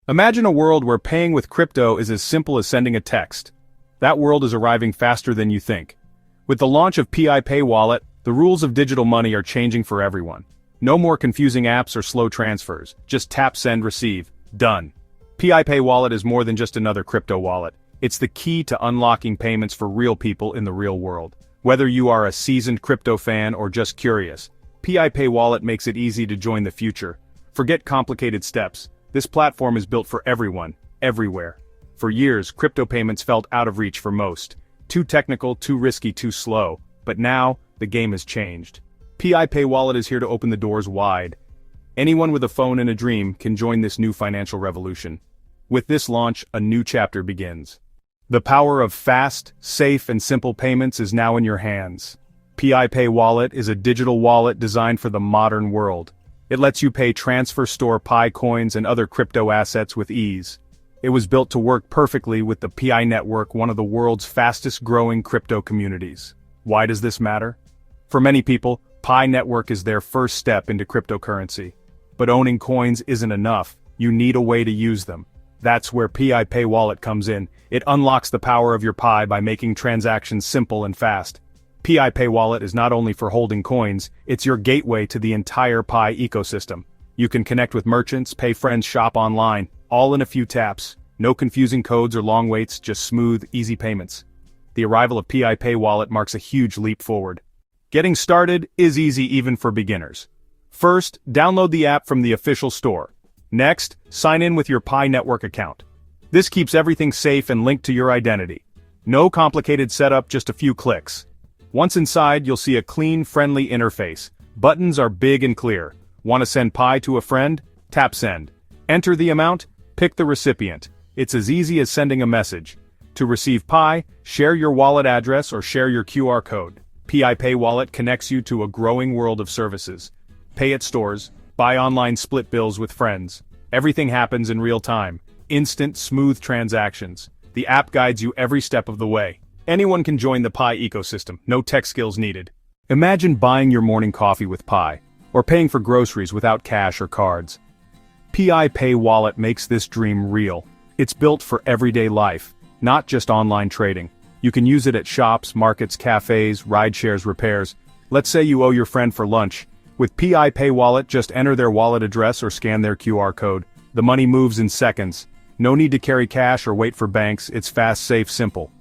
Imagine a world where paying with crypto is as simple as sending a text. That world is arriving faster than you think. With the launch of PiPay Wallet, the rules of digital money are changing for everyone. No more confusing apps or slow transfers, just tap, send, receive, done. PiPay Wallet is more than just another crypto wallet. It's the key to unlocking payments for real people in the real world. Whether you are a seasoned crypto fan or just curious, PiPay Wallet makes it easy to join the future. Forget complicated steps. This platform is built for everyone, everywhere. For years, crypto payments felt out of reach for most. Too technical, too risky, too slow. But now, the game has changed. PiPay Wallet is here to open the doors wide. Anyone with a phone and a dream can join this new financial revolution. With this launch, a new chapter begins. The power of fast, safe, and simple payments is now in your hands. PiPay Wallet is a digital wallet designed for the modern world. It lets you pay, transfer, store Pi coins and other crypto assets with ease. It was built to work perfectly with the Pi network, one of the world's fastest growing crypto communities. Why does this matter? For many people, Pi network is their first step into cryptocurrency. But owning coins isn't enough. You need a way to use them. That's where PiPay Wallet comes in. It unlocks the power of your Pi by making transactions simple and fast. PiPay Wallet is not only for holding coins, it's your gateway to the entire Pi ecosystem. You can connect with merchants, pay friends, shop online, all in a few taps. No confusing codes or long waits, just smooth, easy payments. The arrival of PiPay Wallet marks a huge leap forward. Getting started is easy even for beginners. First, download the app from the official store. Next, sign in with your Pi network account. This keeps everything safe and linked to your identity. No complicated setup, just a few clicks. Once inside, you'll see a clean, friendly interface. Buttons are big and clear. Want to send Pi to a friend? Tap send. Enter the amount, pick the recipient. It's as easy as sending a message. To receive Pi, share your wallet address or share your QR code. PiPay Wallet connects you to a growing world of services. Pay at stores, buy online, split bills with friends. Everything happens in real time. Instant, smooth transactions. The app guides you every step of the way. Anyone can join the Pi ecosystem, no tech skills needed. Imagine buying your morning coffee with Pi, or paying for groceries without cash or cards. PiPay Wallet makes this dream real. It's built for everyday life, not just online trading. You can use it at shops, markets, cafes, ride shares, repairs. Let's say you owe your friend for lunch. With PiPay Wallet, just enter their wallet address or scan their QR code. The money moves in seconds. No need to carry cash or wait for banks, it's fast, safe, simple.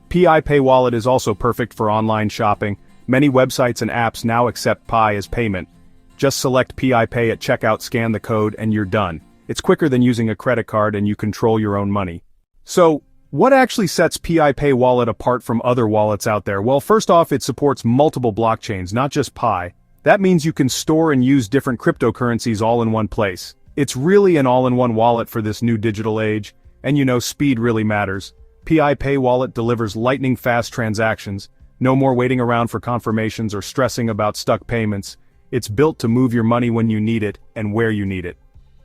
PiPay Wallet is also perfect for online shopping. Many websites and apps now accept Pi as payment. Just select PiPay at checkout, scan the code, and you're done. It's quicker than using a credit card and you control your own money. So, what actually sets PiPay Wallet apart from other wallets out there? Well, first off, it supports multiple blockchains, not just Pi. That means you can store and use different cryptocurrencies all in one place. It's really an all-in-one wallet for this new digital age. And speed really matters. PiPay Wallet delivers lightning-fast transactions. No more waiting around for confirmations or stressing about stuck payments. It's built to move your money when you need it and where you need it.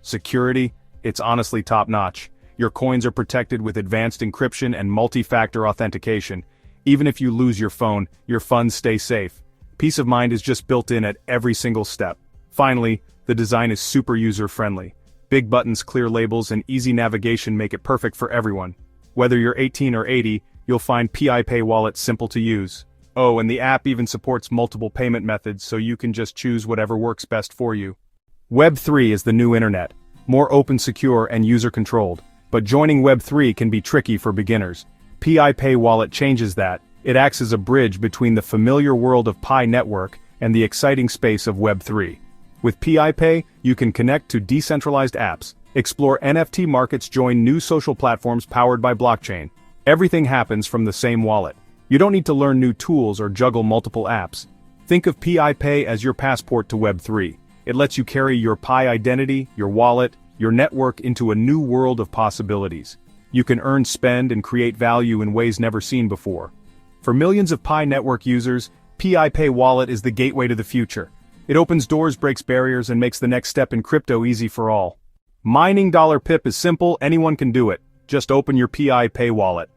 Security? It's honestly top-notch. Your coins are protected with advanced encryption and multi-factor authentication. Even if you lose your phone, your funds stay safe. Peace of mind is just built in at every single step. Finally, the design is super user-friendly. Big buttons, clear labels, and easy navigation make it perfect for everyone. Whether you're 18 or 80, you'll find PiPay Wallet simple to use. Oh, and the app even supports multiple payment methods, so you can just choose whatever works best for you. Web3 is the new internet. More open, secure, and user-controlled. But joining Web3 can be tricky for beginners. PiPay Wallet changes that. It acts as a bridge between the familiar world of Pi network and the exciting space of Web3. With PiPay, you can connect to decentralized apps, explore NFT markets, join new social platforms powered by blockchain. Everything happens from the same wallet. You don't need to learn new tools or juggle multiple apps. Think of PiPay as your passport to Web3. It lets you carry your Pi identity, your wallet, your network into a new world of possibilities. You can earn, spend, and create value in ways never seen before. For millions of Pi network users, PiPay Wallet is the gateway to the future. It opens doors, breaks barriers, and makes the next step in crypto easy for all. Mining $pip is simple, anyone can do it. Just open your PiPay Wallet.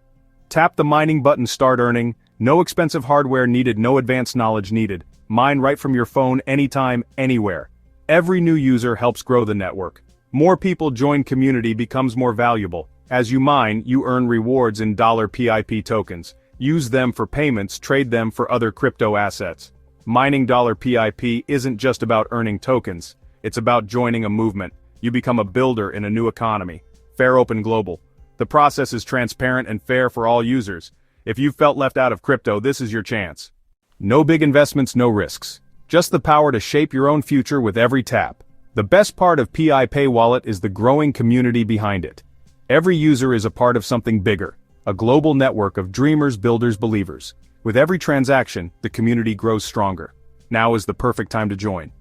Tap the mining button, start earning. No expensive hardware needed, no advanced knowledge needed. Mine right from your phone, anytime, anywhere. Every new user helps grow the network. More people join community becomes more valuable. As you mine, you earn rewards in $PIP tokens. Use them for payments, trade them for other crypto assets. Mining $PIP isn't just about earning tokens. It's about joining a movement. You become a builder in a new economy. Fair Open Global. The process is transparent and fair for all users. If you've felt left out of crypto, this is your chance. No big investments, no risks. Just the power to shape your own future with every tap. The best part of PIP Wallet is the growing community behind it. Every user is a part of something bigger, a global network of dreamers, builders, believers. With every transaction, the community grows stronger. Now is the perfect time to join.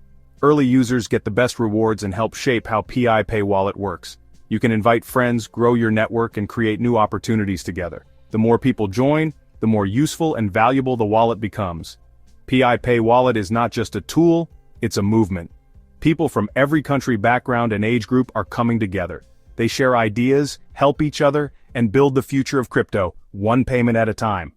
Early users get the best rewards and help shape how PIP Wallet works. You can invite friends, grow your network, and create new opportunities together. The more people join, the more useful and valuable the wallet becomes. PIP Wallet is not just a tool, it's a movement. People from every country, background, and age group are coming together. They share ideas, help each other, and build the future of crypto, one payment at a time.